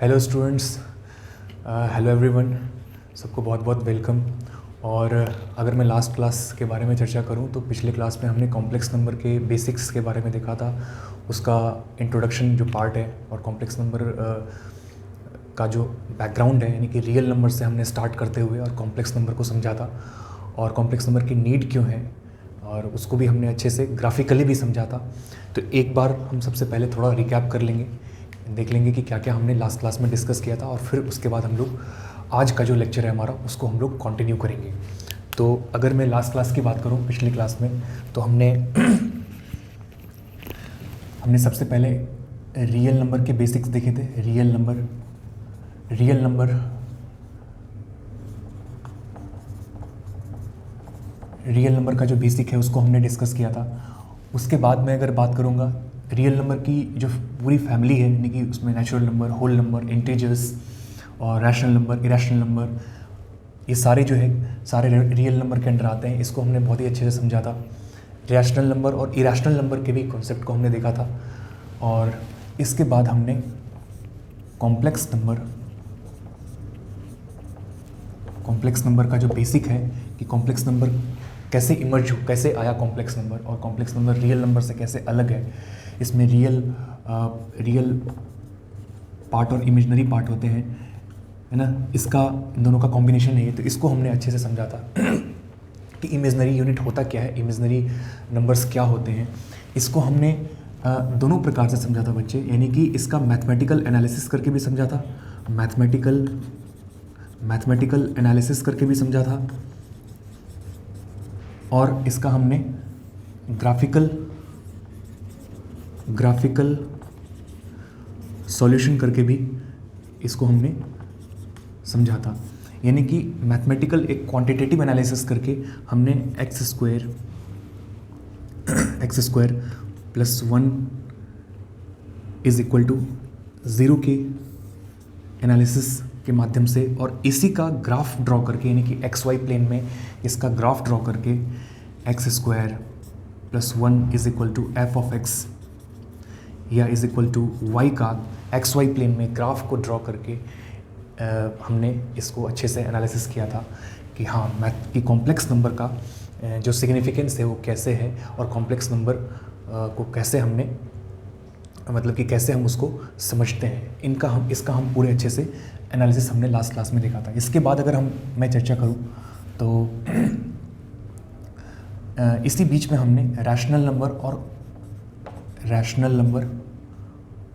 Hello students, hello everyone, सबको बहुत बहुत वेलकम। और अगर मैं लास्ट क्लास के बारे में चर्चा करूं तो पिछले क्लास में हमने कॉम्प्लेक्स नंबर के बेसिक्स के बारे में देखा था, उसका इंट्रोडक्शन जो पार्ट है और कॉम्प्लेक्स नंबर का जो बैकग्राउंड है, यानी कि रियल नंबर से हमने स्टार्ट करते हुए और कॉम्प्लेक्स नंबर को समझा था और कॉम्प्लेक्स नंबर की नीड क्यों है और उसको भी हमने अच्छे से ग्राफिकली भी समझा था। तो एक बार हम सबसे पहले थोड़ा रिकैप कर लेंगे, देख लेंगे कि क्या क्या हमने लास्ट क्लास में डिस्कस किया था और फिर उसके बाद हम लोग आज का जो लेक्चर है हमारा उसको हम लोग कंटिन्यू करेंगे। तो अगर मैं लास्ट क्लास की बात करूं, पिछली क्लास में तो हमने सबसे पहले रियल नंबर के बेसिक्स देखे थे। रियल नंबर का जो बेसिक है उसको हमने डिस्कस किया था। उसके बाद मैं अगर बात करूँगा रियल नंबर की जो पूरी फैमिली है, यानी कि उसमें natural number, whole number, integers और रैशनल नंबर, इरेशनल नंबर, ये सारे जो है सारे रियल नंबर के अंडर आते हैं। इसको हमने बहुत ही अच्छे से समझा था। रैशनल नंबर और इरेशनल नंबर के भी कॉन्सेप्ट को हमने देखा था। और इसके बाद हमने कॉम्प्लेक्स नंबर का जो बेसिक है कि कॉम्प्लेक्स नंबर कैसे इमर्ज हो, कैसे आया कॉम्प्लेक्स नंबर, और कॉम्प्लेक्स नंबर रियल नंबर से कैसे अलग है, इसमें रियल पार्ट और इमेजनरी पार्ट होते हैं, है ना, इसका इन दोनों का कॉम्बिनेशन है। तो इसको हमने अच्छे से समझा था कि इमेजनरी यूनिट होता क्या है, इमेजनरी नंबर्स क्या होते हैं। इसको हमने दोनों प्रकार से समझा था बच्चे, यानी कि इसका मैथमेटिकल एनालिसिस करके भी समझा था, मैथमेटिकल एनालिसिस करके भी समझा था, और इसका हमने ग्राफिकल सॉल्यूशन करके भी इसको हमने समझा था। यानी कि मैथमेटिकल एक क्वांटिटेटिव एनालिसिस करके हमने x square plus 1 is equal to 0 के एनालिसिस के माध्यम से, और इसी का ग्राफ ड्रॉ करके, यानी कि एक्स वाई प्लेन में इसका ग्राफ ड्रॉ करके x square plus 1 is equal to F of x या इज इक्वल टू वाई का एक्स वाई प्लेन में ग्राफ को ड्रॉ करके हमने इसको अच्छे से एनालिसिस किया था कि हाँ, मैथ की कॉम्प्लेक्स नंबर का जो सिग्निफिकेंस है वो कैसे है, और कॉम्प्लेक्स नंबर को कैसे हमने, मतलब कि कैसे हम उसको समझते हैं, इसका हम पूरे अच्छे से एनालिसिस हमने लास्ट क्लास में देखा था। इसके बाद अगर मैं चर्चा करूं तो इसी बीच में हमने रैशनल नंबर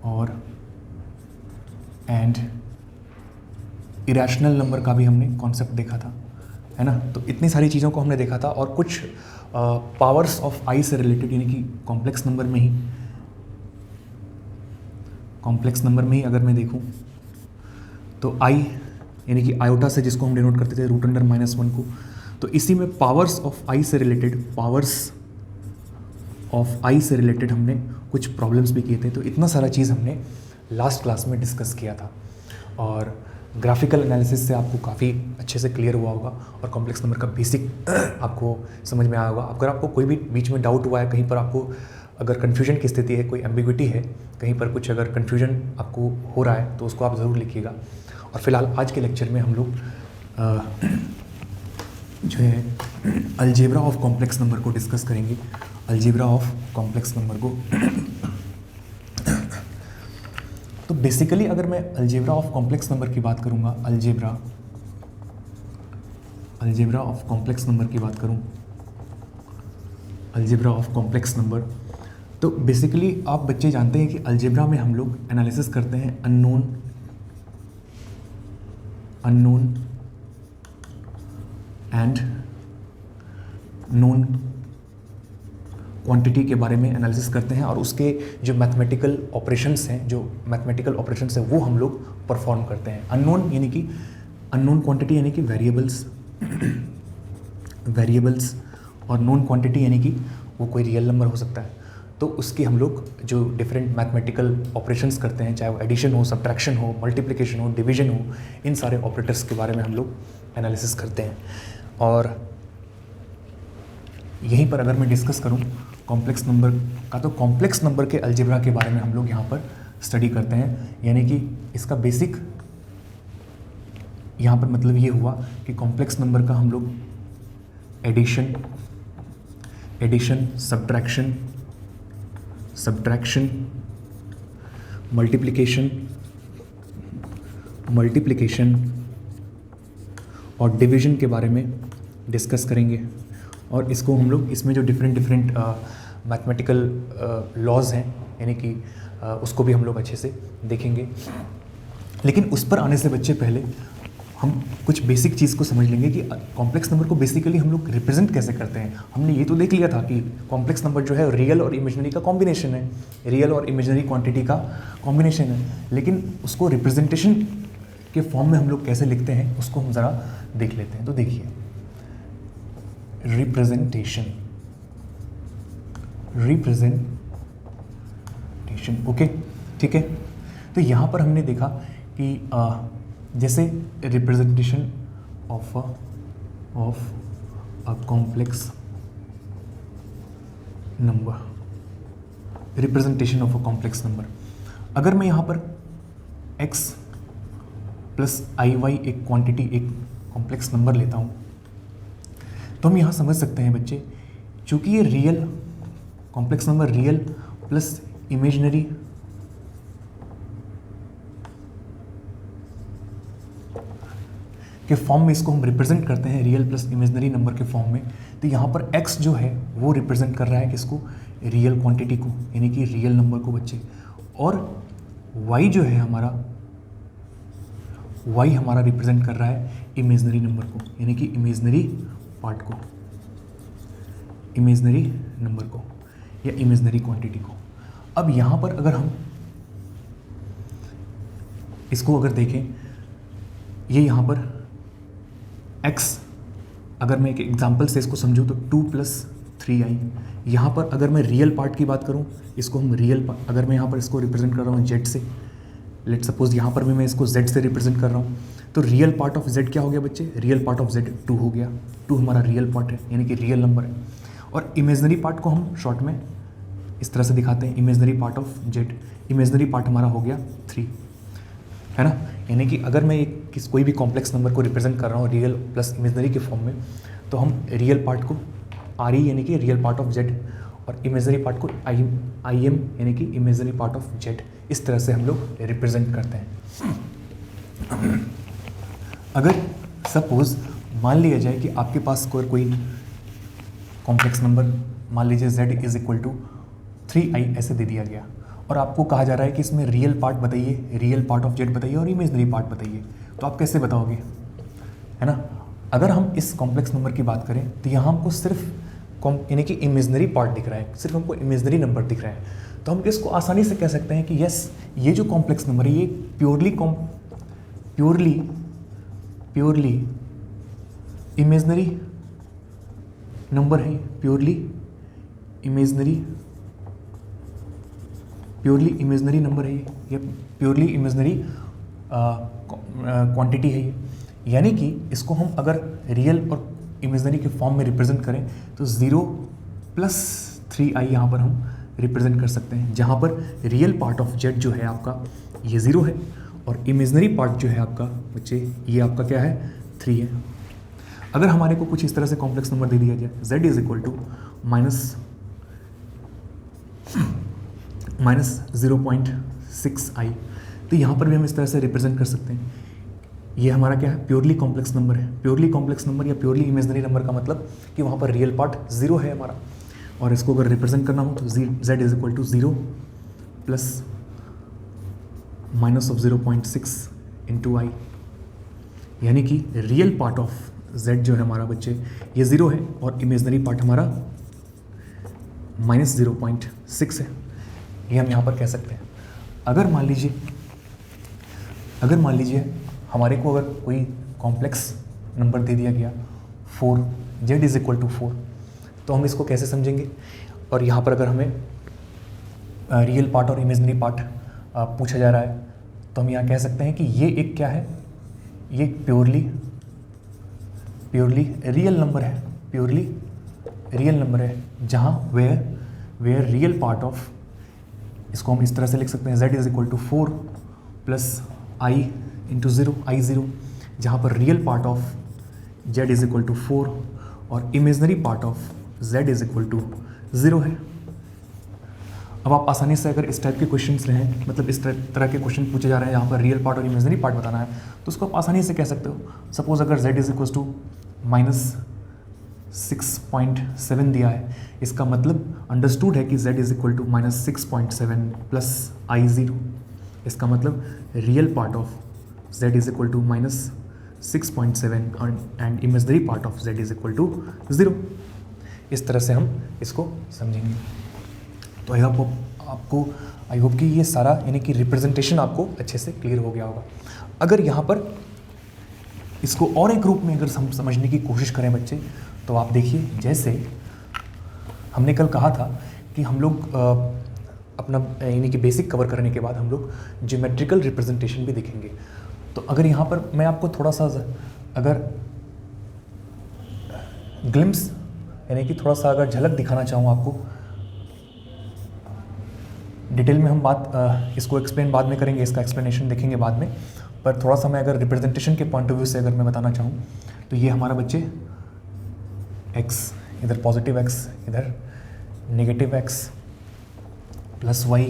और एंड इरेशनल नंबर का भी हमने कॉन्सेप्ट देखा था, है ना। तो इतनी सारी चीज़ों को हमने देखा था, और कुछ पावर्स ऑफ आई से रिलेटेड, यानी कि कॉम्प्लेक्स नंबर में ही अगर मैं देखूं तो आई, यानी कि आयोटा से जिसको हम डिनोट करते थे रूट अंडर -1 को, तो इसी में पावर्स ऑफ आई से रिलेटेड हमने कुछ प्रॉब्लम्स भी किए थे। तो इतना सारा चीज़ हमने लास्ट क्लास में डिस्कस किया था, और ग्राफिकल एनालिसिस से आपको काफ़ी अच्छे से क्लियर हुआ होगा और कॉम्प्लेक्स नंबर का बेसिक आपको समझ में आया होगा। अगर आपको कोई भी बीच में डाउट हुआ है, कहीं पर आपको अगर कन्फ्यूजन की स्थिति है, कोई एम्बिग्विटी है, कहीं पर कुछ अगर कन्फ्यूजन आपको हो रहा है तो उसको आप ज़रूर लिखिएगा। और फिलहाल आज के लेक्चर में हम लोग जो है अलजेब्रा ऑफ कॉम्प्लेक्स नंबर को डिस्कस करेंगे। अलजेब्रा ऑफ कॉम्प्लेक्स नंबर को तो बेसिकली अगर मैं अलजेब्रा ऑफ कॉम्प्लेक्स नंबर की बात करूंगा, अलजेब्रा ऑफ कॉम्प्लेक्स नंबर, तो बेसिकली आप बच्चे जानते हैं कि अलजेब्रा में हम लोग एनालिसिस करते हैं अननोन एंड नोन क्वांटिटी के बारे में एनालिसिस करते हैं, और उसके जो मैथमेटिकल ऑपरेशंस हैं वो हम लोग परफॉर्म करते हैं। अननोन यानी कि अननोन क्वांटिटी यानी कि वेरिएबल्स, और नोन क्वांटिटी यानी कि वो कोई रियल नंबर हो सकता है। तो उसकी हम लोग जो डिफरेंट मैथमेटिकल ऑपरेशंस करते हैं, चाहे वो एडिशन हो, सब्ट्रैक्शन हो, मल्टीप्लिकेशन हो, डिवीजन हो, इन सारे ऑपरेटर्स के बारे में हम लोग एनालिसिस करते हैं। और यहीं पर अगर मैं डिस्कस करूं कॉम्प्लेक्स नंबर का, तो कॉम्प्लेक्स नंबर के अलजेब्रा के बारे में हम लोग यहाँ पर स्टडी करते हैं। यानी कि इसका बेसिक यहाँ पर मतलब ये हुआ कि कॉम्प्लेक्स नंबर का हम लोग एडिशन, सब्ट्रैक्शन, मल्टीप्लिकेशन और डिवीजन के बारे में डिस्कस करेंगे। और इसको हम लोग इसमें जो डिफरेंट मैथमेटिकल लॉज हैं यानी कि उसको भी हम लोग अच्छे से देखेंगे। लेकिन उस पर आने से बच्चे पहले हम कुछ बेसिक चीज़ को समझ लेंगे कि कॉम्प्लेक्स नंबर को बेसिकली हम लोग रिप्रेजेंट कैसे करते हैं। हमने ये तो देख लिया था कि कॉम्प्लेक्स नंबर जो है रियल और इमेजिनरी का कॉम्बिनेशन है, रियल और इमेजिनरी क्वांटिटी का कॉम्बिनेशन है। लेकिन उसको रिप्रेजेंटेशन के फॉर्म में हम लोग कैसे लिखते हैं उसको हम ज़रा देख लेते हैं। तो देखिए, रिप्रेजेंटेशन, ओके, ठीक है। तो यहाँ पर हमने देखा कि जैसे representation of a complex number, representation of a complex number, अगर मैं यहाँ पर x प्लस IY एक क्वांटिटी, एक कॉम्प्लेक्स नंबर लेता हूँ, तो हम यहाँ समझ सकते हैं बच्चे, चूँकि ये real complex number real plus imaginary के फॉर्म में इसको हम रिप्रेजेंट करते हैं, रियल प्लस इमेजिनरी नंबर के फॉर्म में। तो यहाँ पर x जो है वो रिप्रेजेंट कर रहा है किसको, रियल क्वांटिटी को, यानी कि रियल नंबर को बच्चे। और y जो है हमारा, y हमारा रिप्रेजेंट कर रहा है इमेजिनरी नंबर को, यानी कि इमेजिनरी पार्ट को, इमेजिनरी नंबर को या इमेजिनरी क्वांटिटी को। अब यहाँ पर अगर हम इसको अगर देखें, ये यहाँ पर x, अगर मैं एक एग्जांपल से इसको समझूँ तो 2 + 3i। यहाँ पर अगर मैं रियल पार्ट की बात करूँ, इसको हम रियल, अगर मैं यहाँ पर इसको रिप्रेजेंट कर रहा हूँ z से, लेट सपोज यहाँ पर भी मैं इसको z से रिप्रेजेंट कर रहा हूँ, तो रियल पार्ट ऑफ z क्या हो गया बच्चे, रियल पार्ट ऑफ z 2 हो गया। 2 हमारा रियल पार्ट है, यानी कि रियल नंबर है। और इमेजिनरी पार्ट को हम शॉर्ट में इस तरह से दिखाते हैं, imaginary part of z, imaginary part हमारा हो गया 3, है ना। यानी कि अगर मैं कोई भी कॉम्प्लेक्स नंबर को रिप्रेजेंट कर रहा हूँ रियल प्लस इमेजिनरी के फॉर्म में, तो हम रियल पार्ट को RE यानी कि रियल पार्ट ऑफ z और इमेजिनरी पार्ट को IM यानी कि इमेजिनरी पार्ट ऑफ z, इस तरह से हम लोग रिप्रेजेंट करते हैं। अगर सपोज मान लिया जाए कि आपके पास कोई कॉम्प्लेक्स नंबर, मान लीजिए z = 3i ऐसे दे दिया गया, और आपको कहा जा रहा है कि इसमें रियल पार्ट बताइए, रियल पार्ट ऑफ z बताइए और इमेजिनरी पार्ट बताइए, तो आप कैसे बताओगे, है ना। अगर हम इस कॉम्प्लेक्स नंबर की बात करें तो यहाँ हमको सिर्फ यानी कि इमेजिनरी पार्ट दिख रहा है, सिर्फ हमको इमेजिनरी नंबर दिख रहा है। तो हम इसको आसानी से कह सकते हैं कि यस, ये जो कॉम्प्लेक्स नंबर है ये प्योरली इमेजिनरी नंबर है, प्योरली इमेजिनरी नंबर है या प्योरली इमेजिनरी क्वांटिटी है ये। यानी कि इसको हम अगर रियल और इमेजिनरी के फॉर्म में रिप्रेजेंट करें तो 0 + 3i यहाँ पर हम रिप्रेजेंट कर सकते हैं, जहाँ पर रियल पार्ट ऑफ z जो है आपका ये 0 है और इमेजिनरी पार्ट जो है आपका बच्चे ये आपका क्या है, 3 है। अगर हमारे को कुछ इस तरह से कॉम्प्लेक्स नंबर दे दिया जाए, z = -0.6i, तो यहाँ पर भी हम इस तरह से रिप्रेजेंट कर सकते हैं। ये हमारा क्या है, प्योरली कॉम्प्लेक्स नंबर है। प्योरली कॉम्प्लेक्स नंबर या प्योरली इमेजिनरी नंबर का मतलब कि वहाँ पर रियल पार्ट 0 है हमारा, और इसको अगर रिप्रेजेंट करना हो तो z = 0 + -0.6 × i, यानी कि रियल पार्ट ऑफ z जो है हमारा बच्चे ये 0 है और इमेजिनरी पार्ट हमारा -0.6 है। ये हम यहाँ पर कह सकते हैं। अगर मान लीजिए हमारे को अगर कोई कॉम्प्लेक्स नंबर दे दिया गया 4, z = 4, तो हम इसको कैसे समझेंगे। और यहाँ पर अगर हमें रियल पार्ट और इमेजिनरी पार्ट पूछा जा रहा है, तो हम यहाँ कह सकते हैं कि ये एक क्या है, ये प्योरली रियल नंबर है, जहाँ वेयर रियल पार्ट ऑफ इसको हम इस तरह से लिख सकते हैं, z is equal to 4 plus I into 0, I 0, जहाँ पर real part of z is equal to 4 और imaginary part of z is equal to 0 है। अब आप आसानी से अगर इस टाइप के क्वेश्चंस रहें, मतलब इस तरह के क्वेश्चन पूछे जा रहे हैं जहाँ पर रियल पार्ट और इमेजनरी पार्ट बताना है, तो उसको आप आसानी से कह सकते हो। सपोज अगर z इज इक्वल टू -6.7 दिया है, इसका मतलब अंडरस्टूड है कि z is equal to -6.7 plus I 0, इसका मतलब real part of z is equal to -6.7 and imaginary part of z is equal to 0। इस तरह से हम इसको समझेंगे। तो आई होप कि ये सारा यानी कि रिप्रेजेंटेशन आपको अच्छे से क्लियर हो गया होगा। अगर यहाँ पर इसको और एक रूप में अगर हम समझने की कोशिश करें बच्चे, तो आप देखिए, जैसे हमने कल कहा था कि हम लोग अपना यानी कि बेसिक कवर करने के बाद हम लोग ज्योमेट्रिकल रिप्रेजेंटेशन भी देखेंगे। तो अगर यहाँ पर मैं आपको थोड़ा सा अगर ग्लिम्स यानी कि थोड़ा सा अगर झलक दिखाना चाहूँ आपको, डिटेल में हम इसको एक्सप्लेन बाद में करेंगे, इसका एक्सप्लेनेशन देखेंगे बाद में, पर थोड़ा सा मैं अगर रिप्रेजेंटेशन के पॉइंट ऑफ व्यू से अगर मैं बताना चाहूँ, तो ये हमारा बच्चे x, इधर पॉजिटिव x, इधर negative x, plus y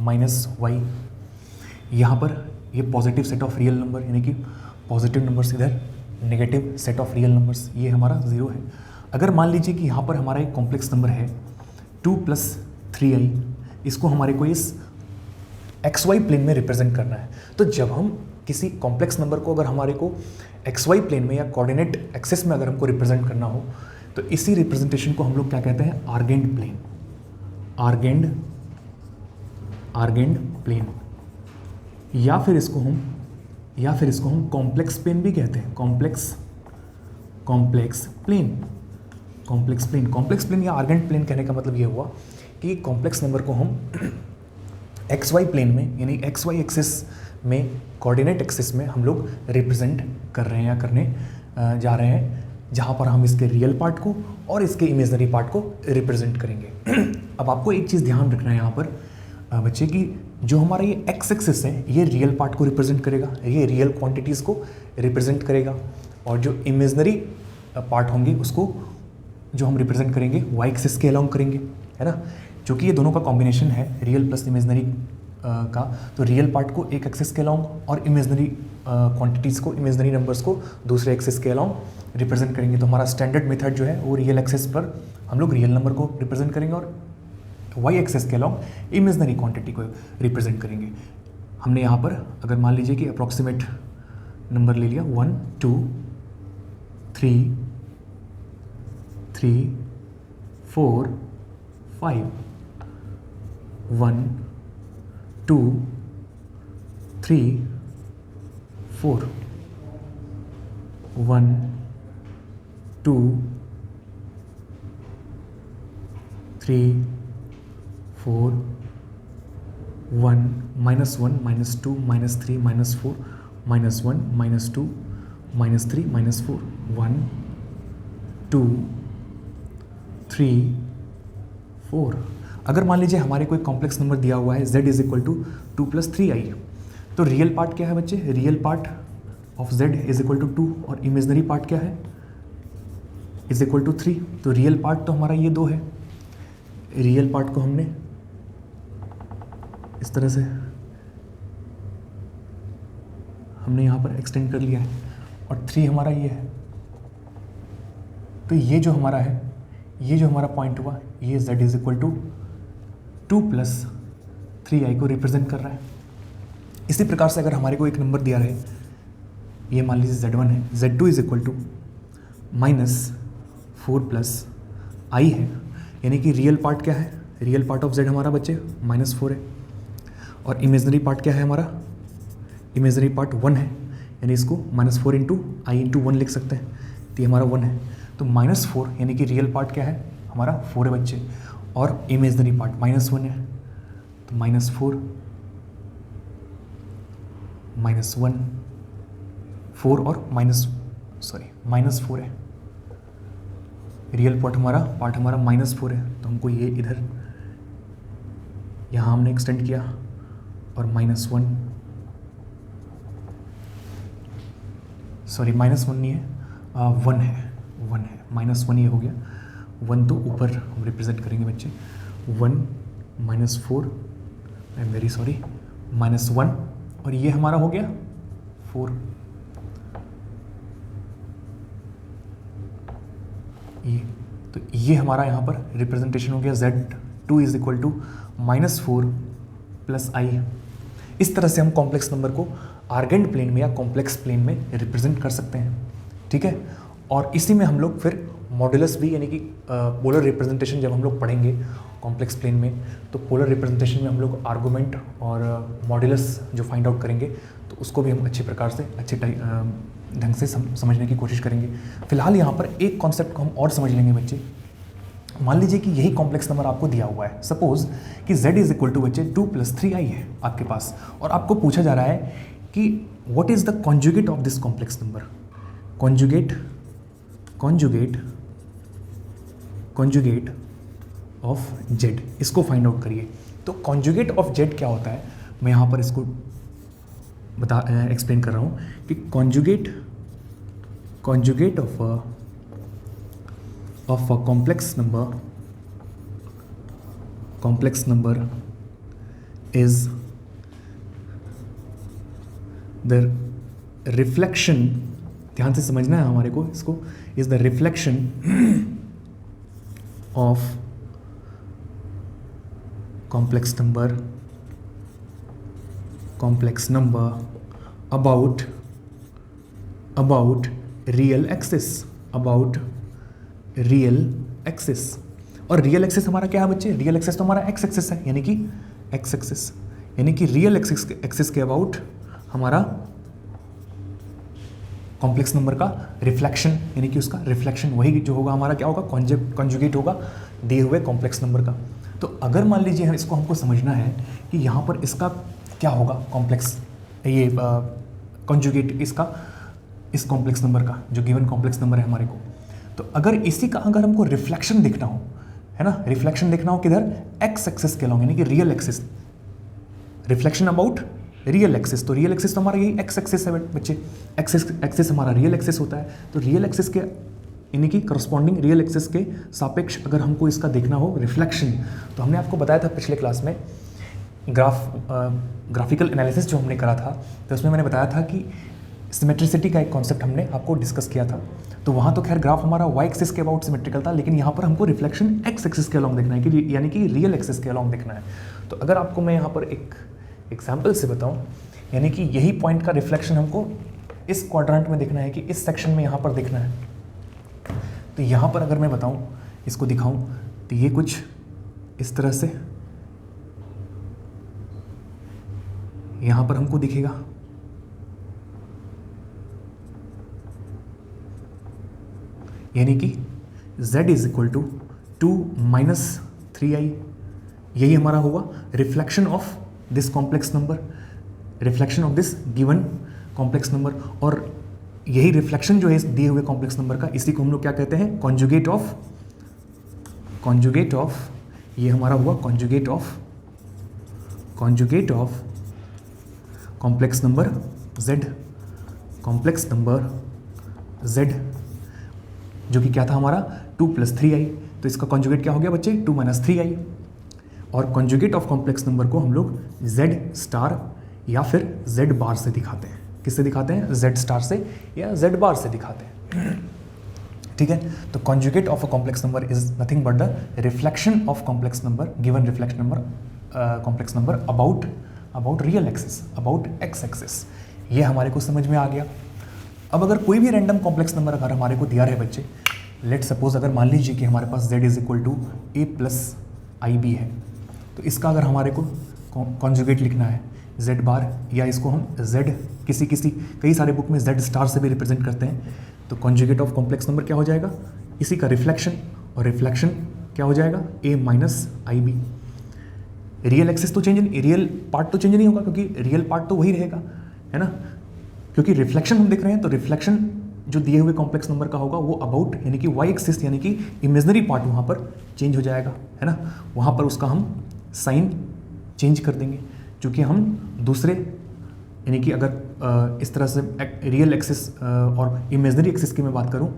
minus y, यहाँ पर ये positive set of real number यानी कि पॉजिटिव नंबर्स, इधर negative set of real numbers, ये हमारा 0 है। अगर मान लीजिए कि यहाँ पर हमारा एक कॉम्प्लेक्स नंबर है 2 + 3i, इसको हमारे को इस xy प्लेन में रिप्रेजेंट करना है। तो जब हम किसी कॉम्प्लेक्स नंबर को अगर हमारे को xy प्लेन में या कोऑर्डिनेट एक्सिस में अगर हमको रिप्रेजेंट करना हो, तो इसी रिप्रेजेंटेशन को हम लोग क्या कहते हैं, आर्गेंड प्लेन, आर्गेंड प्लेन, या फिर इसको हम कॉम्प्लेक्स प्लेन भी कहते हैं, कॉम्प्लेक्स प्लेन या आर्गेंड प्लेन कहने का मतलब ये हुआ कि कॉम्प्लेक्स नंबर को हम xy प्लेन में यानी xy एक्सिस में, कोऑर्डिनेट एक्सिस में हम लोग रिप्रेजेंट कर रहे हैं या करने जा रहे हैं, जहाँ पर हम इसके रियल पार्ट को और इसके इमेजनरी पार्ट को रिप्रेजेंट करेंगे। अब आपको एक चीज़ ध्यान रखना है यहाँ पर बच्चे की, जो हमारा ये एक्स एक्सिस है ये रियल पार्ट को रिप्रेजेंट करेगा, ये रियल क्वांटिटीज़ को रिप्रेजेंट करेगा, और जो इमेजनरी पार्ट होंगे उसको जो हम रिप्रेजेंट करेंगे वाई एक्सिस के अलोंग करेंगे, है ना। क्योंकि ये दोनों का कॉम्बिनेशन है रियल प्लस इमेजनरी का, तो रियल पार्ट को एक एक्सिस के अलोंग और इमेजनरी क्वांटिटीज़ को, इमेजनरी नंबर्स को दूसरे एक्सिस के अलोंग रिप्रेजेंट करेंगे। तो हमारा स्टैंडर्ड मेथड जो है वो रियल एक्सिस पर हम लोग रियल नंबर को रिप्रेजेंट करेंगे और वाई एक्सिस के अलोंग इमेजनरी क्वांटिटी को रिप्रेजेंट करेंगे। हमने यहाँ पर अगर मान लीजिए कि अप्रॉक्सीमेट नंबर ले लिया 1 2 3 4 5, 1 2 3 4, 1 2 3 4, 1 -1 -2 -3 -4 -1 -2 -3 -4, 1 2 3 4। अगर मान लीजिए हमारे कोई कॉम्प्लेक्स नंबर दिया हुआ है z is equal to 2 + 3i, तो रियल पार्ट क्या है बच्चे, real part of z is equal to 2 और इमेजनरी पार्ट क्या है, इज इक्वल टू 3। तो रियल पार्ट तो हमारा ये 2 है, रियल पार्ट को हमने इस तरह से हमने यहाँ पर एक्सटेंड कर लिया है, और 3 हमारा ये है। तो ये जो हमारा है, ये जो हमारा पॉइंट हुआ, ये z is equal to 2 + 3i को रिप्रेजेंट कर रहा है। इसी प्रकार से अगर हमारे को एक नंबर दिया रहे, ये मान लीजिए z1 है, z2 is equal to -4 + i है, यानी कि रियल पार्ट क्या है, रियल पार्ट ऑफ z हमारा बच्चे -4 है, और इमेजनरी पार्ट क्या है हमारा, इमेजनरी पार्ट 1 है, यानी इसको -4 × i × 1 लिख सकते हैं, तो ये हमारा 1 है। तो -4 यानी कि रियल पार्ट क्या है हमारा 4 है बच्चे, और इमेजनरी पार्ट -1 है, तो -4 -1 4 और -4 है। रियल पार्ट हमारा -4 है, तो हमको ये इधर यहाँ हमने एक्सटेंड किया और -1, सॉरी -1 नहीं है, 1 है, -1 ये हो गया। 1 तो ऊपर हम रिप्रेजेंट करेंगे बच्चे, 1 -4, आई एम वेरी सॉरी, -1, और ये हमारा हो गया 4। ये तो ये हमारा यहाँ पर रिप्रेजेंटेशन हो गया Z2 is equal to -4 + I। इस तरह से हम कॉम्प्लेक्स नंबर को आर्गेंट प्लेन में या कॉम्प्लेक्स प्लेन में रिप्रेजेंट कर सकते हैं, ठीक है। और इसी में हम लोग फिर मॉड्यूलस भी, यानी कि पोलर रिप्रेजेंटेशन जब हम लोग पढ़ेंगे कॉम्प्लेक्स प्लेन में, तो पोलर रिप्रेजेंटेशन में हम लोग आर्गूमेंट और मॉड्यूलस जो फाइंड आउट करेंगे, तो उसको भी हम अच्छे प्रकार से, अच्छे ढंग से समझने की कोशिश करेंगे। फिलहाल यहाँ पर एक कॉन्सेप्ट को हम और समझ लेंगे बच्चे। मान लीजिए कि यही कॉम्प्लेक्स नंबर आपको दिया हुआ है, सपोज कि z इज इक्वल टू बच्चे 2 + 3i है आपके पास, और आपको पूछा जा रहा है कि what is the conjugate of this complex number. Conjugate of z, इसको फाइंड आउट करिए। तो कॉन्जुगेट ऑफ z क्या होता है, मैं यहाँ पर इसको एक्सप्लेन कर रहा हूँ कि conjugate of a complex number is the reflection, ध्यान से समझना है हमारे को इसको, is the reflection of complex number about real axis, और रियल एक्सिस हमारा क्या है बच्चे, रियल एक्सिस तो हमारा एक्स एक्सिस है, यानी कि एक्स एक्सिस, यानी कि रियल एक्सिस के अबाउट हमारा कॉम्प्लेक्स नंबर का रिफ्लेक्शन, यानी कि उसका रिफ्लेक्शन वही जो होगा हमारा क्या होगा, कॉन्जुगेट होगा दिए हुए कॉम्प्लेक्स नंबर का। तो अगर मान लीजिए इसको हमको समझना है कि यहाँ पर इसका क्या होगा कॉम्प्लेक्स, ये कॉन्जुगेट इसका, इस कॉम्प्लेक्स नंबर का जो गिवन कॉम्प्लेक्स नंबर है हमारे को, तो अगर इसी का अगर हमको रिफ्लेक्शन देखना हो, है ना, रिफ्लेक्शन देखना हो किधर, एक्स एक्सिस के अलॉन्ग, यानी कि real axis, reflection about real axis, तो रियल एक्सिस तो हमारा यही एक्स एक्सिस है बच्चे, एक्सिस हमारा रियल एक्सिस होता है। तो रियल एक्सिस के यानी कि करस्पॉन्डिंग रियल एक्सिस के सापेक्ष अगर हमको इसका देखना हो रिफ्लेक्शन, तो हमने आपको बताया था पिछले क्लास में ग्राफिकल एनालिसिस जो हमने करा था, तो उसमें मैंने बताया था कि सिमेट्रिसिटी का एक कॉन्सेप्ट हमने आपको डिस्कस किया था। तो वहाँ तो खैर ग्राफ हमारा वाई एक्सिस के अबाउट सिमेट्रिकल था, लेकिन यहाँ पर हमको रिफ्लेक्शन एक्स एक्सिस के अलॉन्ग देखना है, कि यानी कि रियल एक्सिस के अलॉन्ग देखना है। तो अगर आपको मैं यहाँ पर एक एग्जाम्पल से बताऊँ, यानी कि यही पॉइंट का रिफ्लेक्शन हमको इस क्वाड्रेंट में देखना है, कि इस सेक्शन में यहाँ पर देखना है। तो यहाँ पर अगर मैं बताऊँ, इसको दिखाऊँ, तो ये कुछ इस तरह से यहाँ पर हमको दिखेगा, यानी कि z is equal to 2 - 3i, यही हमारा होगा reflection of this complex number, reflection of this given complex number. और यही रिफ्लेक्शन जो है इस दिए हुए कॉम्प्लेक्स नंबर का, इसी को हम लोग क्या कहते हैं, कॉन्जुगेट ऑफ, ये हमारा हुआ conjugate of complex number z, जो कि क्या था हमारा 2 + 3i। तो इसका कॉन्जुगेट क्या हो गया बच्चे, 2 - 3i। और कॉन्जुगेट ऑफ कॉम्प्लेक्स नंबर को हम लोग z* या फिर z* से दिखाते हैं। किससे दिखाते हैं, z* से या z* से दिखाते हैं, ठीक है। तो conjugate of a complex number is nothing but the reflection of complex number, given reflection number complex number about real axis, about x axis. ये हमारे को समझ में आ गया। अब अगर कोई भी रैंडम कॉम्प्लेक्स नंबर अगर हमारे को दिया रहे बच्चे, लेट सपोज अगर मान लीजिए कि हमारे पास z is equal to a + ib है, तो इसका अगर हमारे को कॉन्जुगेट लिखना है z⁻, या इसको हम z कई सारे बुक में z* से भी रिप्रेजेंट करते हैं, तो कॉन्जुगेट ऑफ कॉम्प्लेक्स नंबर क्या हो जाएगा, इसी का रिफ्लेक्शन, और रिफ्लेक्शन क्या हो जाएगा, a - ib। रियल एक्सिस तो चेंज नहीं, रियल पार्ट तो चेंज नहीं होगा, क्योंकि रियल पार्ट तो वही रहेगा, है ना, क्योंकि रिफ्लेक्शन हम देख रहे हैं। तो रिफ्लेक्शन जो दिए हुए कॉम्प्लेक्स नंबर का होगा वो अबाउट, यानी कि वाई एक्सिस, यानी कि इमेजनरी पार्ट वहाँ पर चेंज हो जाएगा, है ना, वहाँ पर उसका हम साइन चेंज कर देंगे, क्योंकि हम दूसरे यानी कि अगर इस तरह से रियल एक्सिस और इमेजनरी एक्सिस की मैं बात करूं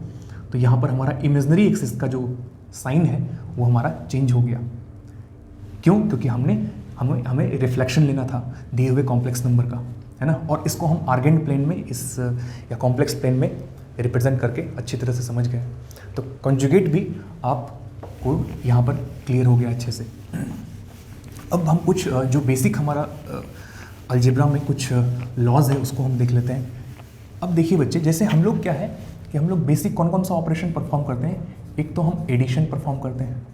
तो यहाँ पर हमारा इमेजनरी एक्सिस का जो साइन है वो हमारा चेंज हो गया। क्यों? क्योंकि हमें रिफ्लेक्शन लेना था दिए हुए कॉम्प्लेक्स नंबर का, है ना, और इसको हम आर्गेंट प्लेन में इस या कॉम्प्लेक्स प्लेन में रिप्रेजेंट करके अच्छी तरह से समझ गए। तो कॉन्जुगेट भी आपको यहाँ पर क्लियर हो गया अच्छे से। अब हम कुछ जो बेसिक हमारा अलजेब्रा में कुछ लॉज है उसको हम देख लेते हैं। अब देखिए बच्चे, जैसे हम लोग क्या है कि हम लोग बेसिक कौन कौन सा ऑपरेशन परफॉर्म करते हैं। एक तो हम एडिशन परफॉर्म करते हैं,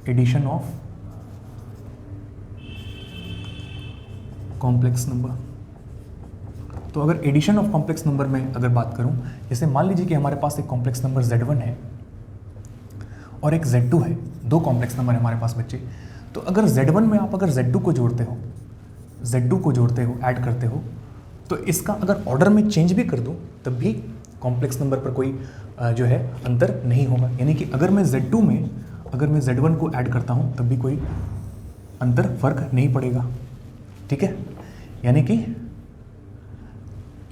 एडिशन ऑफ कॉम्प्लेक्स नंबर। तो अगर एडिशन ऑफ कॉम्प्लेक्स नंबर में अगर बात करूं, जैसे मान लीजिए कि हमारे पास एक कॉम्प्लेक्स नंबर Z1 है और एक Z2 है, दो कॉम्प्लेक्स नंबर है हमारे पास बच्चे। तो अगर Z1 में आप अगर Z2 को जोड़ते हो, ऐड करते हो, तो इसका अगर ऑर्डर में चेंज भी कर दूं तब भी कॉम्प्लेक्स नंबर पर कोई जो है अंतर नहीं होगा। यानी कि अगर मैं Z2 में अगर मैं Z1 को ऐड करता हूं तब भी कोई अंतर फर्क नहीं पड़ेगा, ठीक है। यानी कि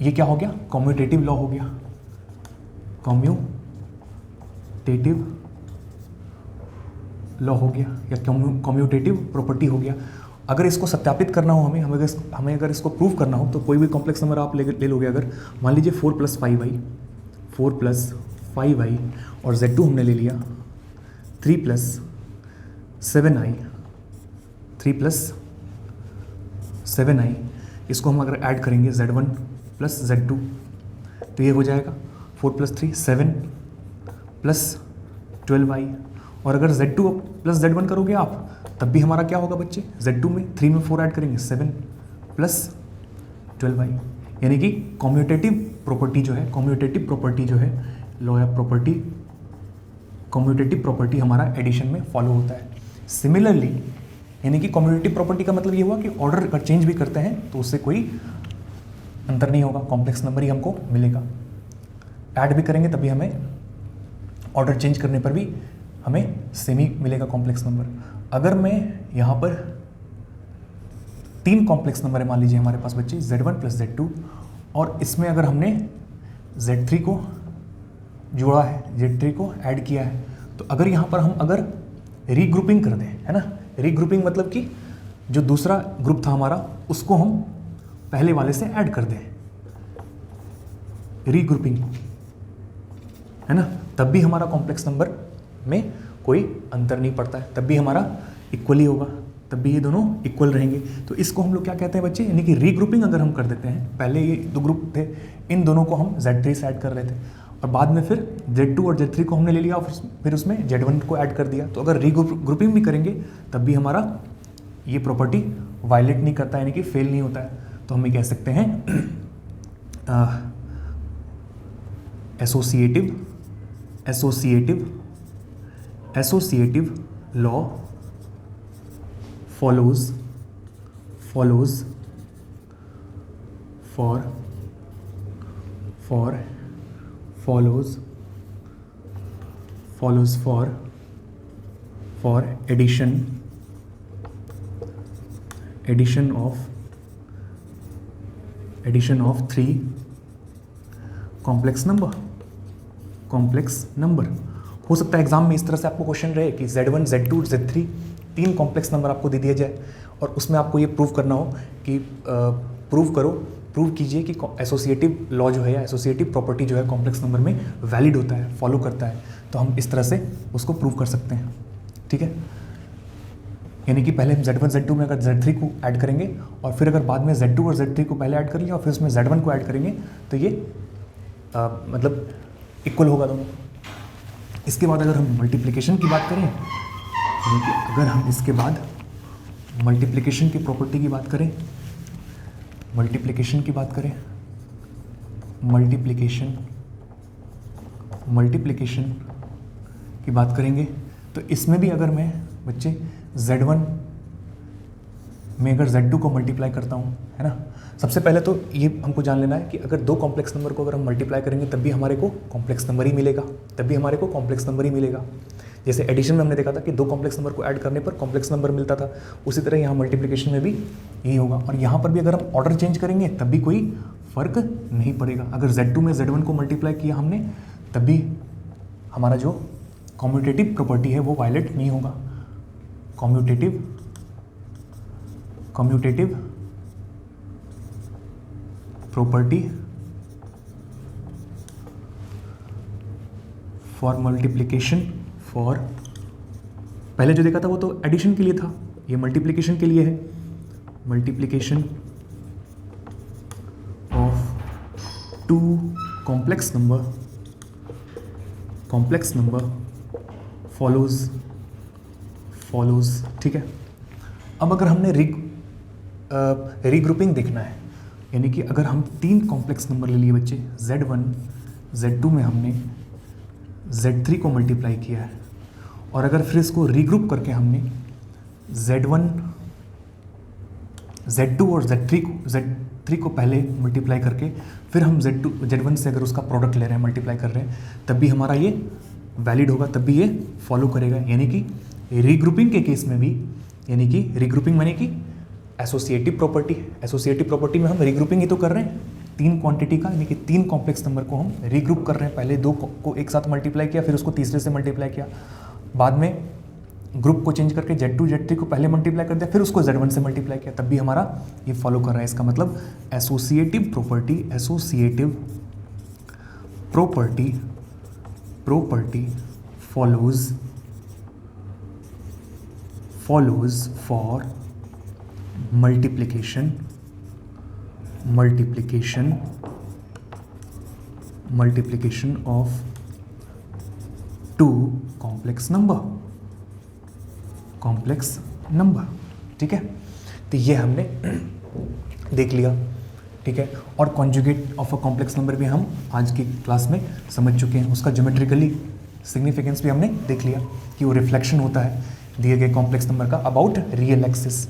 ये क्या हो गया, कम्यूटेटिव लॉ हो गया, कम्यूटेटिव लॉ हो गया या कम्यूटेटिव प्रॉपर्टी हो गया। अगर इसको सत्यापित करना हो हमें अगर इसको प्रूव करना हो तो कोई भी कॉम्प्लेक्स नंबर आप ले लोगे। अगर मान लीजिए 4 + 5i और Z2 हमने ले लिया 3 + 7i, इसको हम अगर ऐड करेंगे Z1 + Z2 तो ये हो जाएगा 4 + 3 7 + 12i। और अगर Z2 + Z1 करोगे आप तब भी हमारा क्या होगा बच्चे, Z2 में 3 में 4 ऐड करेंगे 7 + 12i। यानी कि कम्यूटेटिव प्रॉपर्टी जो है लॉ या प्रॉपर्टी, कम्यूटेटिव प्रॉपर्टी हमारा एडिशन में फॉलो होता है। सिमिलरली यानी कि कम्यूटेटिव प्रॉपर्टी का मतलब ये हुआ कि ऑर्डर अगर चेंज भी करते हैं तो उससे कोई अंतर नहीं होगा, कॉम्प्लेक्स नंबर ही हमको मिलेगा। ऐड भी करेंगे तभी हमें ऑर्डर चेंज करने पर भी हमें सेम ही मिलेगा कॉम्प्लेक्स नंबर। अगर मैं यहाँ पर 3 कॉम्प्लेक्स नंबर है मान लीजिए हमारे पास बच्चे Z1 + Z2 और इसमें अगर हमने Z3 को जोड़ा है, Z3 को ऐड किया है, तो अगर यहाँ पर हम अगर रीग्रुपिंग कर दें, है ना, रीग्रुपिंग मतलब कि जो दूसरा ग्रुप था हमारा उसको हम पहले वाले से ऐड कर दें, रीग्रुपिंग, है ना, तब भी हमारा कॉम्प्लेक्स नंबर में कोई अंतर नहीं पड़ता है, तब भी हमारा इक्वल ही होगा, तब भी ये दोनों इक्वल रहेंगे। तो इसको हम लोग क्या कहते हैं बच्चे, यानी कि रीग्रुपिंग अगर हम कर देते हैं, पहले ये 2 ग्रुप थे, इन दोनों को हम Z3 से ऐड कर रहे थे और बाद में फिर Z2 और Z3 को हमने ले लिया और फिर उसमें Z1 को ऐड कर दिया। तो अगर रीग्रुपिंग भी करेंगे तब भी हमारा ये प्रॉपर्टी वायलेट नहीं करता, यानी कि फेल नहीं होता है। तो हम ये कह सकते हैं associative law follows for addition of 3 complex number. हो सकता है एग्जाम में इस तरह से आपको क्वेश्चन रहे कि Z1 Z2 Z3 3 complex number आपको दे दिया जाए और उसमें आपको ये प्रूव करना हो कि प्रूव कीजिए कि एसोसिएटिव लॉ जो है या एसोसिएटिव प्रॉपर्टी जो है कॉम्प्लेक्स नंबर में वैलिड होता है, फॉलो करता है। तो हम इस तरह से उसको प्रूव कर सकते हैं, ठीक है। यानी कि पहले हम Z1 Z2 में अगर Z3 को ऐड करेंगे और फिर अगर बाद में Z2 और Z3 को पहले ऐड कर लिया और फिर उसमें Z1 को ऐड करेंगे तो ये मतलब इक्वल होगा दोनों। इसके बाद अगर हम मल्टीप्लिकेशन की बात करें, यानी कि अगर हम इसके बाद मल्टीप्लिकेशन की प्रॉपर्टी की बात करें, मल्टीप्लिकेशन की बात करेंगे तो इसमें भी अगर मैं बच्चे Z1 में अगर Z2 को मल्टीप्लाई करता हूँ, है ना, सबसे पहले तो ये हमको जान लेना है कि अगर 2 कॉम्प्लेक्स नंबर को अगर हम मल्टीप्लाई करेंगे तब भी हमारे को कॉम्प्लेक्स नंबर ही मिलेगा, जैसे एडिशन में हमने देखा था कि दो कॉम्प्लेक्स नंबर को ऐड करने पर कॉम्प्लेक्स नंबर मिलता था, उसी तरह यहाँ मल्टीप्लिकेशन में भी यही होगा। और यहाँ पर भी अगर हम ऑर्डर चेंज करेंगे तब भी कोई फर्क नहीं पड़ेगा। अगर Z2 में Z1 को मल्टीप्लाई किया हमने तब भी हमारा जो कॉम्यूटेटिव प्रॉपर्टी है वो वायलेट नहीं होगा। Commutative property for multiplication for, पहले जो देखा था वो तो एडिशन के लिए था, ये मल्टीप्लिकेशन के लिए है। Multiplication of two complex number follows, ठीक है। अब अगर हमने रीग्रुपिंग देखना है, यानी कि अगर हम तीन कॉम्प्लेक्स नंबर ले लिए बच्चे, Z1 Z2 में हमने Z3 को मल्टीप्लाई किया है, और अगर फिर इसको रीग्रुप करके हमने Z1 Z2 और Z3 को पहले मल्टीप्लाई करके फिर हम Z1 से अगर उसका प्रोडक्ट ले रहे हैं, मल्टीप्लाई कर रहे हैं, तब भी हमारा ये वैलिड होगा, तब भी ये फॉलो करेगा। यानी कि रीग्रुपिंग के केस में भी, यानी कि रीग्रुपिंग माने कि एसोसिएटिव प्रॉपर्टी में हम रीग्रुपिंग ही तो कर रहे हैं तीन क्वांटिटी का, यानी कि तीन कॉम्प्लेक्स नंबर को हम रीग्रुप कर रहे हैं। पहले दो को एक साथ मल्टीप्लाई किया, फिर उसको तीसरे से मल्टीप्लाई किया, बाद में ग्रुप को चेंज करके Z2 Z3 को पहले मल्टीप्लाई कर दिया, फिर उसको Z1 से मल्टीप्लाई किया, तब भी हमारा ये फॉलो कर रहा है। इसका मतलब associative property follows for multiplication of two complex number, ठीक है। तो ये हमने देख लिया, ठीक है। और conjugate of a complex number भी हम आज की क्लास में समझ चुके हैं। उसका ज्योमेट्रिकली सिग्निफिकेंस भी हमने देख लिया कि वो रिफ्लेक्शन होता है दिए गए कॉम्प्लेक्स नंबर का अबाउट रियल एक्सिस।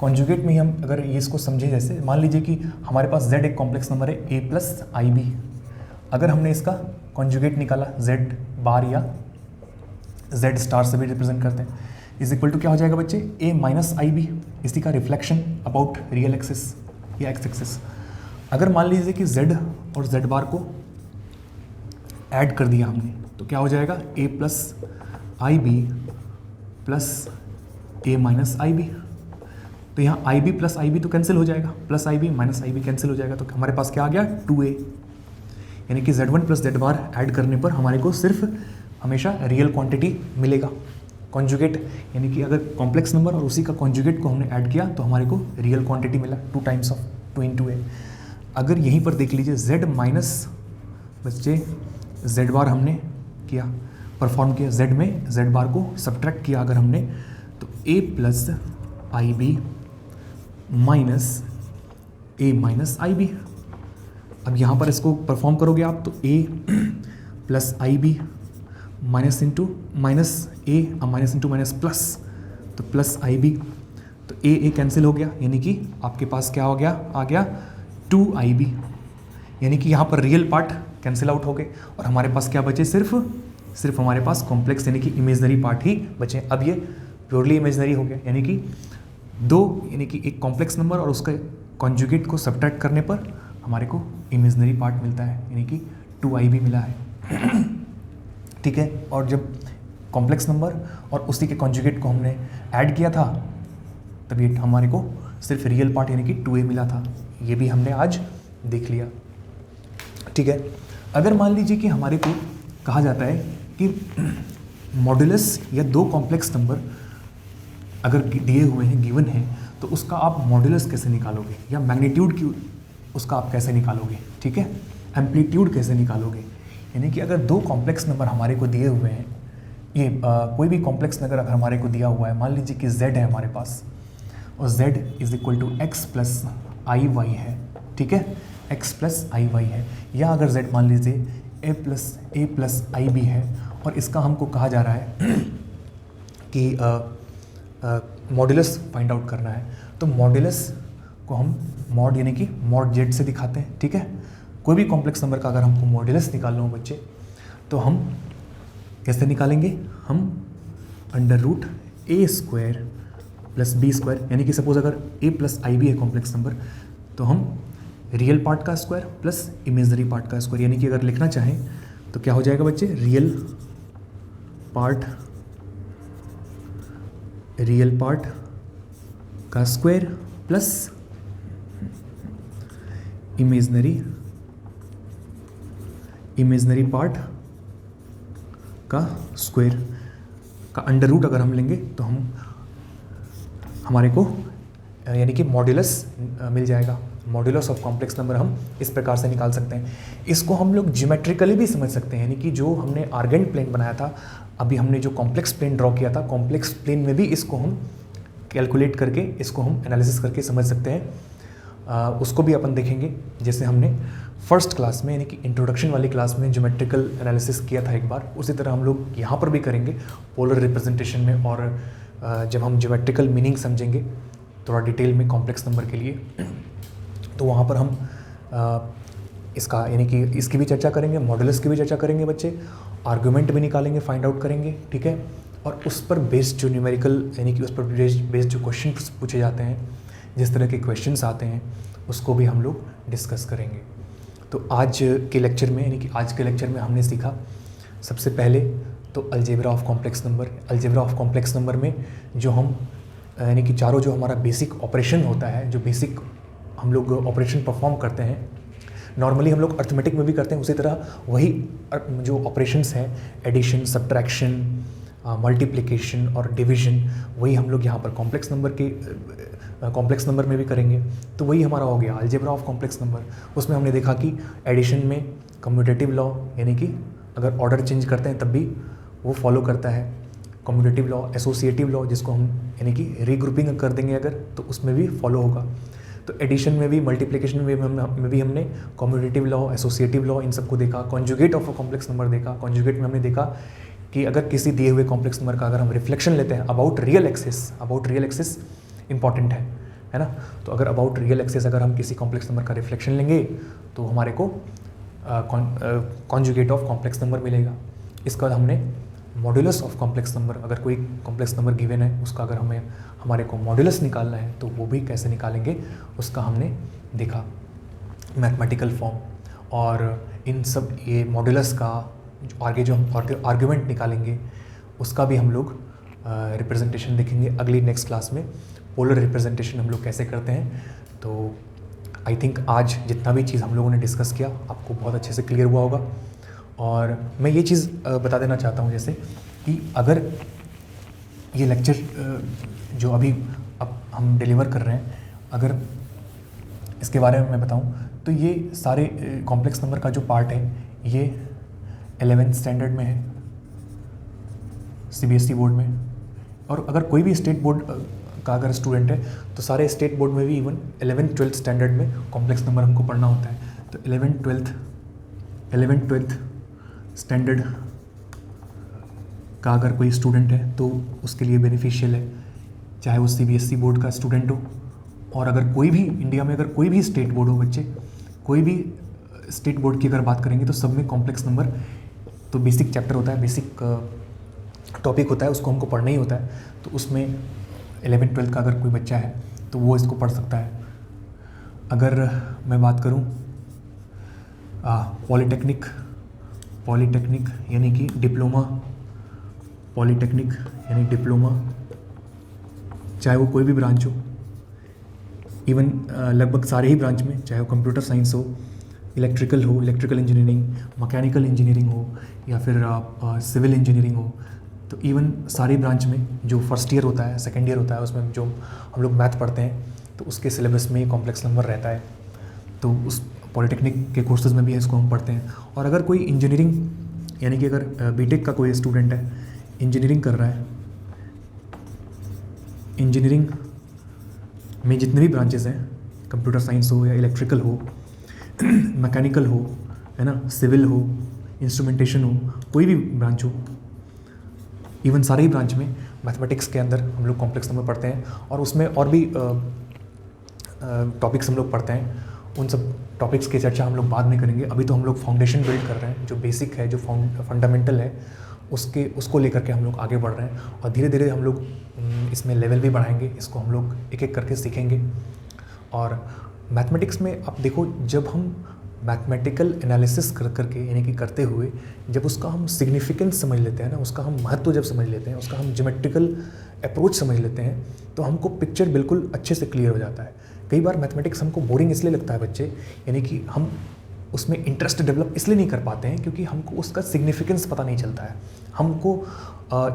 कॉन्जुगेट में ही हम अगर ये इसको समझें, जैसे मान लीजिए कि हमारे पास Z एक कॉम्प्लेक्स नंबर है A प्लस IB, अगर हमने इसका कॉन्जुगेट निकाला Z बार या Z स्टार से भी रिप्रेजेंट करते हैं, इज इक्वल टू क्या हो जाएगा बच्चे, A माइनस IB, इसी का रिफ्लेक्शन अबाउट रियल एक्सिस या एक्स एक्सिस। अगर मान लीजिए कि Z और Z बार को ऐड कर दिया हमने, तो क्या हो जाएगा, A plus IB plus A minus IB। तो यहाँ IB प्लस IB तो कैंसिल हो जाएगा, plus IB minus IB cancel हो जाएगा, तो हमारे पास क्या आ गया, 2A। यानी कि Z1 प्लस Z बार ऐड करने पर हमारे को सिर्फ हमेशा रियल क्वांटिटी मिलेगा। कॉन्जुगेट यानी कि अगर कॉम्प्लेक्स नंबर और उसी का कॉन्जुगेट को हमने ऐड किया तो हमारे को रियल क्वांटिटी मिला 2 टाइम्स ऑफ 2 into A। अगर यहीं पर देख लीजिए Z माइनस बच्चे Z बार हमने किया, परफॉर्म किया, Z में Z बार को सब्ट्रैक्ट किया अगर हमने, तो A plus IB minus A minus IB। अब यहाँ पर इसको परफॉर्म करोगे आप तो A plus IB minus into minus A minus into minus plus, तो प्लस IB, तो A कैंसिल हो गया, यानी कि आपके पास क्या हो गया, आ गया 2IB। यानी कि यहाँ पर रियल पार्ट कैंसिल आउट हो गए और हमारे पास क्या बचे, सिर्फ हमारे पास कॉम्प्लेक्स यानी कि इमेजनरी पार्ट ही बचे। अब ये प्योरली इमेजनरी हो गया, यानी कि यानी कि एक कॉम्प्लेक्स नंबर और उसके कॉन्जुगेट को सब्ट्रैक्ट करने पर हमारे को इमेजनरी पार्ट मिलता है, यानी कि 2IB मिला है, ठीक है। और जब कॉम्प्लेक्स नंबर और उसी के कॉन्जुगेट को हमने ऐड किया था तब ये हमारे को सिर्फ रियल पार्ट यानी कि 2A मिला था। ये भी हमने आज देख लिया, ठीक है। अगर मान लीजिए कि हमारे को कहा जाता है कि मॉड्यूलस या दो कॉम्प्लेक्स नंबर अगर दिए हुए हैं, गिवन है, तो उसका आप मॉड्यूलस कैसे निकालोगे या मैग्नीट्यूड की उसका आप कैसे निकालोगे, ठीक है, एम्पलीट्यूड कैसे निकालोगे। यानी कि अगर दो कॉम्प्लेक्स नंबर हमारे को दिए हुए हैं, ये कोई भी कॉम्प्लेक्स नंबर अगर हमारे को दिया हुआ है, मान लीजिए कि Z है हमारे पास और Z is equal to x plus IY है, ठीक है, x प्लस IY है, या अगर Z मान लीजिए A प्लस IB है और इसका हमको कहा जा रहा है कि मॉड्यूलस फाइंड आउट करना है, तो मॉड्यूलस को हम मॉड यानी कि मॉड Z से दिखाते हैं, ठीक है। कोई भी कॉम्प्लेक्स नंबर का अगर हमको मॉड्यूलस निकालना हो बच्चे, तो हम कैसे निकालेंगे? हम अंडर रूट ए स्क्वायर प्लस बी स्क्वायर, यानी कि सपोज अगर ए प्लस आई भी है कॉम्प्लेक्स नंबर, तो हम रियल पार्ट का स्क्वायर प्लस इमेजनरी पार्ट का स्क्वायर, यानी कि अगर लिखना चाहें तो क्या हो जाएगा बच्चे? रियल पार्ट का स्क्वायर प्लस इमेजनरी पार्ट का स्क्वायर का अंडर रूट अगर हम लेंगे तो हमारे को यानी कि मॉड्यूलस मिल जाएगा। मॉड्यूलस ऑफ कॉम्प्लेक्स नंबर हम इस प्रकार से निकाल सकते हैं। इसको हम लोग ज्योमेट्रिकली भी समझ सकते हैं, यानी कि जो हमने आर्गेंट प्लेन बनाया था, अभी हमने जो कॉम्प्लेक्स प्लेन ड्रॉ किया था, कॉम्प्लेक्स प्लेन में भी इसको हम कैलकुलेट करके, इसको हम एनालिसिस करके समझ सकते हैं। उसको भी अपन देखेंगे, जैसे हमने फर्स्ट क्लास में यानी कि इंट्रोडक्शन वाली क्लास में ज्योमेट्रिकल एनालिसिस किया था एक बार, उसी तरह हम लोग यहाँ पर भी करेंगे पोलर रिप्रेजेंटेशन में। और जब हम ज्योमेट्रिकल मीनिंग समझेंगे थोड़ा डिटेल में कॉम्प्लेक्स नंबर के लिए, तो वहाँ पर हम इसका यानी कि इसकी भी चर्चा करेंगे, मॉड्यूलस की भी चर्चा करेंगे बच्चे, आर्गूमेंट भी निकालेंगे, फाइंड आउट करेंगे, ठीक है। और उस पर बेस्ड जो न्यूमेरिकल यानी कि उस पर बेस्ड जो क्वेश्चन पूछे जाते हैं, जिस तरह के क्वेश्चंस आते हैं, उसको भी हम लोग डिस्कस करेंगे। तो आज के लेक्चर में यानी कि आज के लेक्चर में हमने सीखा सबसे पहले तो algebra of complex number. Algebra of complex number में जो हम यानी कि चारों जो हमारा बेसिक ऑपरेशन होता है, जो बेसिक हम लोग ऑपरेशन परफॉर्म करते हैं, नॉर्मली हम लोग अर्थमेटिक में भी करते हैं, उसी तरह वही जो ऑपरेशंस हैं, एडिशन, सब्ट्रैक्शन, मल्टीप्लिकेशन और डिवीजन, वही हम लोग यहाँ पर कॉम्प्लेक्स नंबर में भी करेंगे। तो वही हमारा हो गया अलजेब्रा ऑफ कॉम्प्लेक्स नंबर। उसमें हमने देखा कि एडिशन में कम्यूटेटिव लॉ, यानी कि अगर ऑर्डर चेंज करते हैं तब भी वो फॉलो करता है। कम्यूटेटिव लॉ, एसोसिएटिव लॉ जिसको हम यानी कि रीग्रुपिंग कर देंगे अगर, तो उसमें भी फॉलो होगा। तो एडिशन में भी, मल्टीप्लिकेशन में भी हमने कम्यूटेटिव लॉ, एसोसिएटिव लॉ, इन सबको देखा। Conjugate of a complex number देखा। कॉन्जुगेट में हमने देखा कि अगर किसी दिए हुए कॉम्प्लेक्स नंबर का अगर हम रिफ्लेक्शन लेते हैं अबाउट रियल एक्सिस इंपॉर्टेंट है ना। तो अगर अबाउट रियल एक्सिस अगर हम किसी कॉम्प्लेक्स नंबर का रिफ्लेक्शन लेंगे तो हमारे को कॉन्जुगेट ऑफ कॉम्प्लेक्स नंबर मिलेगा। इसका हमने मॉड्यूलस ऑफ कॉम्प्लेक्स नंबर, अगर कोई कॉम्प्लेक्स नंबर गिवन है उसका अगर हमारे को मॉड्यूलस निकालना है तो वो भी कैसे निकालेंगे उसका हमने देखा, मैथमेटिकल फॉर्म। और इन सब ये मॉड्यूलस का आगे जो हम आर्ग्यूमेंट निकालेंगे उसका भी हम लोग रिप्रेजेंटेशन देखेंगे अगली नेक्स्ट क्लास में। पोलर रिप्रेजेंटेशन हम लोग कैसे करते हैं। तो आई थिंक आज जितना भी चीज़ हम लोगों ने डिस्कस किया आपको बहुत अच्छे से क्लियर हुआ होगा। और मैं ये चीज़ बता देना चाहता हूँ जैसे कि अगर ये लेक्चर जो अभी अब हम डिलीवर कर रहे हैं, अगर इसके बारे में मैं बताऊँ तो ये सारे कॉम्प्लेक्स नंबर का जो पार्ट है ये 11th स्टैंडर्ड में है CBSE बोर्ड में। और अगर कोई भी स्टेट बोर्ड का अगर स्टूडेंट है तो सारे स्टेट बोर्ड में भी इवन 11th 12th स्टैंडर्ड में कॉम्प्लेक्स नंबर हमको पढ़ना होता है। तो 11th 12th स्टैंडर्ड का अगर कोई स्टूडेंट है तो उसके लिए बेनिफिशियल है, चाहे वो CBSE बोर्ड का स्टूडेंट हो। और अगर कोई भी इंडिया में अगर कोई भी स्टेट बोर्ड हो बच्चे, कोई भी स्टेट बोर्ड की अगर बात करेंगे तो सब में कॉम्प्लेक्स नंबर तो बेसिक चैप्टर होता है, बेसिक टॉपिक होता है, उसको हमको पढ़ना ही होता है। तो उसमें 11th 12th का अगर कोई बच्चा है तो वो इसको पढ़ सकता है। अगर मैं बात करूं पॉलीटेक्निक यानी कि डिप्लोमा, पॉलीटेक्निक यानी डिप्लोमा, चाहे वो कोई भी ब्रांच हो, इवन लगभग सारे ही ब्रांच में, चाहे वो कंप्यूटर साइंस हो, इलेक्ट्रिकल इंजीनियरिंग, मैकेनिकल इंजीनियरिंग हो, या फिर सिविल इंजीनियरिंग हो, तो इवन सारी ब्रांच में जो फर्स्ट ईयर होता है, सेकेंड ईयर होता है, उसमें जो हम लोग मैथ पढ़ते हैं तो उसके सिलेबस में कॉम्प्लेक्स नंबर रहता है। तो उस पॉलिटेक्निक के कोर्सेज में भी इसको हम पढ़ते हैं। और अगर कोई इंजीनियरिंग यानी कि अगर बीटेक का कोई स्टूडेंट है, इंजीनियरिंग कर रहा है, इंजीनियरिंग में जितने भी ब्रांचेस हैं, कंप्यूटर साइंस हो या इलेक्ट्रिकल हो, मैकेनिकल हो, है ना, सिविल हो, इंस्ट्रूमेंटेशन हो, कोई भी ब्रांच हो, इवन सारे ही ब्रांच में मैथमेटिक्स के अंदर हम लोग कॉम्प्लेक्स नंबर पढ़ते हैं। और उसमें और भी टॉपिक्स हम लोग पढ़ते हैं। उन सब टॉपिक्स की चर्चा हम लोग बाद में करेंगे। अभी तो हम लोग फाउंडेशन बिल्ड कर रहे हैं, जो बेसिक है, जो फंडामेंटल है, उसको लेकर के हम लोग आगे बढ़ रहे हैं और धीरे धीरे हम लोग इसमें लेवल भी बढ़ाएंगे। इसको हम लोग एक एक करके सीखेंगे। और मैथमेटिक्स में आप देखो, जब हम मैथमेटिकल एनालिसिस करके यानी कि करते हुए जब उसका हम सिग्निफिकेंस समझ लेते हैं ना, उसका हम महत्व जब समझ लेते हैं, उसका हम ज्योमेट्रिकल अप्रोच समझ लेते हैं, तो हमको पिक्चर बिल्कुल अच्छे से क्लियर हो जाता है। कई बार मैथमेटिक्स हमको बोरिंग इसलिए लगता है बच्चे, यानी कि हम उसमें इंटरेस्ट डेवलप इसलिए नहीं कर पाते हैं क्योंकि हमको उसका सिग्निफिकेंस पता नहीं चलता है। हमको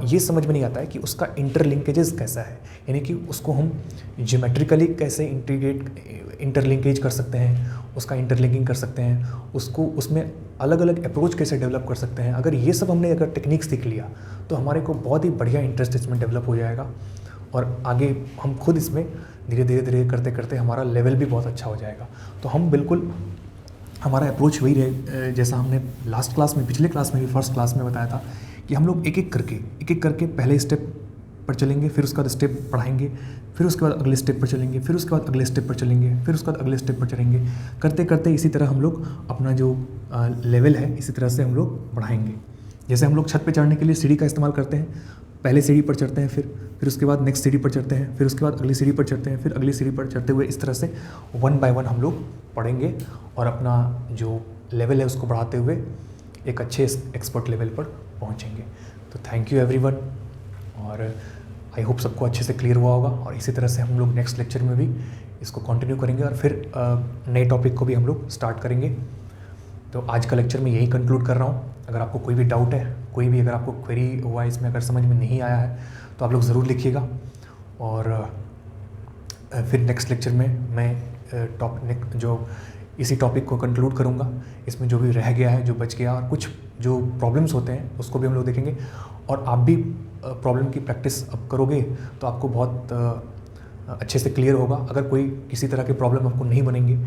ये समझ में नहीं आता है कि उसका इंटरलिंकेजेस कैसा है, यानी कि उसको हम ज्योमेट्रिकली कैसे इंटरलिंकेज कर सकते हैं, उसका इंटरलिंकिंग कर सकते हैं, उसको उसमें अलग अलग अप्रोच कैसे डेवलप कर सकते हैं। अगर ये सब हमने अगर टेक्निक सीख लिया तो हमारे को बहुत ही बढ़िया इंटरेस्ट इसमें डेवलप हो जाएगा और आगे हम खुद इसमें धीरे धीरे करते करते हमारा लेवल भी बहुत अच्छा हो जाएगा। तो हम बिल्कुल, हमारा अप्रोच वही रहे जैसा हमने लास्ट क्लास में, पिछले क्लास में भी, फर्स्ट क्लास में बताया था कि हम लोग एक एक करके पहले स्टेप पर चलेंगे, फिर उसके बाद स्टेप बढ़ाएंगे, फिर उसके बाद अगले स्टेप पर चलेंगे, फिर उसके बाद अगले स्टेप पर चलेंगे, फिर उसके बाद अगले स्टेप पर चलेंगे। करते करते इसी तरह हम लोग अपना जो लेवल है इसी तरह से हम लोग बढ़ाएंगे। जैसे हम लोग छत पे चढ़ने के लिए सीढ़ी का इस्तेमाल करते हैं, पहले सीढ़ी पर चढ़ते हैं, फिर उसके बाद नेक्स्ट सीढ़ी पर चढ़ते हैं, फिर उसके बाद अगली सीढ़ी पर चढ़ते हैं, फिर अगली सीढ़ी पर चढ़ते हुए इस तरह से 1 बाय 1 हम लोग पढ़ेंगे और अपना जो लेवल है उसको बढ़ाते हुए एक अच्छे एक्सपर्ट लेवल पर पहुंचेंगे। तो थैंक यू एवरीवन, और आई होप सबको अच्छे से क्लियर हुआ होगा। और इसी तरह से हम लोग नेक्स्ट लेक्चर में भी इसको कंटिन्यू करेंगे और फिर नए टॉपिक को भी हम लोग स्टार्ट करेंगे। तो आज का लेक्चर मैं यही कंक्लूड कर रहा हूँ। अगर आपको कोई भी डाउट है, कोई भी अगर आपको क्वेरी हुआ इसमें, अगर समझ में नहीं आया है तो आप लोग ज़रूर लिखिएगा। और फिर नेक्स्ट लेक्चर में मैं जो इसी टॉपिक को कंक्लूड करूँगा। इसमें जो भी रह गया है, जो बच गया, और कुछ जो प्रॉब्लम्स होते हैं उसको भी हम लोग देखेंगे। और आप भी प्रॉब्लम की प्रैक्टिस अब करोगे तो आपको बहुत अच्छे से क्लियर होगा। अगर कोई किसी तरह के प्रॉब्लम आपको नहीं बनेंगे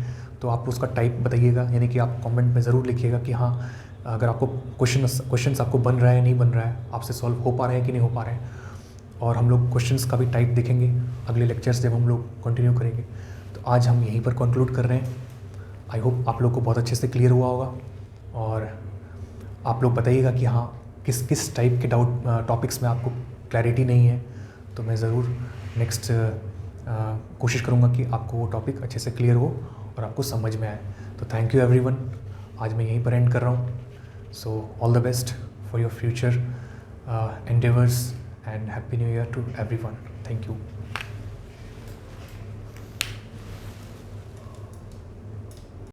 तो आप उसका टाइप बताइएगा, यानी कि आप कमेंट में ज़रूर लिखिएगा कि हाँ, अगर आपको क्वेश्चंस आपको बन रहा है नहीं बन रहा है, आपसे सॉल्व हो पा रहे हैं कि नहीं हो पा रहे हैं। और हम लोग क्वेश्चंस का भी टाइप देखेंगे अगले लेक्चर्स जब हम लोग कंटिन्यू करेंगे। तो आज हम यहीं पर कंक्लूड कर रहे हैं। आई होप आप लोग को बहुत अच्छे से क्लियर हुआ होगा और आप लोग बताइएगा कि हाँ, किस किस टाइप के टॉपिक्स में आपको क्लैरिटी नहीं है। तो मैं ज़रूर नेक्स्ट कोशिश करूँगा कि आपको वो टॉपिक अच्छे से क्लियर हो और आपको समझ में आए। तो थैंक यू एवरीवन, आज मैं यहीं पर एंड कर रहा हूँ। So all the best for your future endeavors and happy new year to everyone. Thank you.